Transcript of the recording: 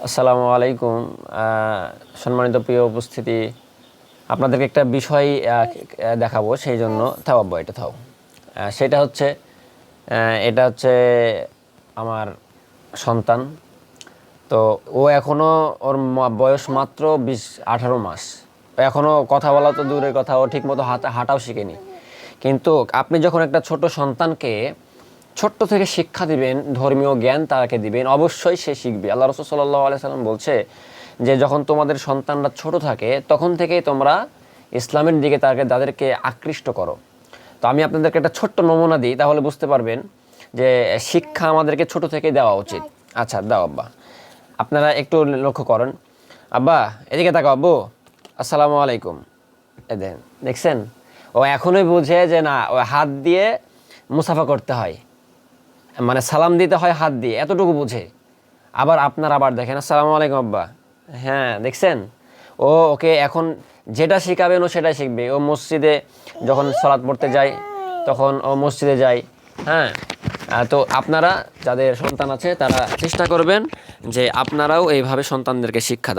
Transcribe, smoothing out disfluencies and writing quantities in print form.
আসসালামু আলাইকুম। সম্মানিত প্রিয় উপস্থিতি, আপনাদেরকে একটা বিষয় দেখাবো, সেই জন্য থাও আব্বা, এটা থাও। সেটা হচ্ছে এটা হচ্ছে আমার সন্তান। তো ও এখনও ওর বয়স মাত্র 18 মাস। ও এখনও কথা বলা তো দূরের কথা, ও ঠিকমতো হাঁটাও শিখেনি। কিন্তু আপনি যখন একটা ছোট সন্তানকে ছোট্ট থেকে শিক্ষা দিবেন, ধর্মীয় জ্ঞান তাকে দিবেন, অবশ্যই সে শিখবে। আল্লাহ রাসূল সাল্লাল্লাহু আলাইহি সাল্লাম বলছে যে যখন তোমাদের সন্তানরা ছোট থাকে তখন থেকেই তোমরা ইসলামের দিকে তাদেরকে আকৃষ্ট করো। তো আমি আপনাদেরকে একটা ছোট্ট নমুনা দিই, তাহলে বুঝতে পারবেন যে শিক্ষা আমাদেরকে ছোট থেকে দেওয়া উচিত। আচ্ছা দাও আব্বা, আপনারা একটু লক্ষ্য করেন। আব্বা এদিকে তাকাও, আব্বু আসসালামু আলাইকুম। দেখছেন, ও এখনোই বুঝে যে না, ও হাত দিয়ে মুসাফা করতে হয়, মানে সালাম দিতে হয় হাত দিয়ে, এতটুকু বুঝে। আবার দেখেন, আসসালামু আলাইকুম আব্বা। হ্যাঁ দেখছেন, ওকে এখন যেটা শিখাবেন ও সেটাই শিখবে। ও মসজিদে যখন সালাত পড়তে যায় তখন ও মসজিদে যায়। হ্যাঁ, তো আপনারা যাদের সন্তান আছে তারা চেষ্টা করবেন যে আপনারাও এইভাবে সন্তানদেরকে শিক্ষা দাও।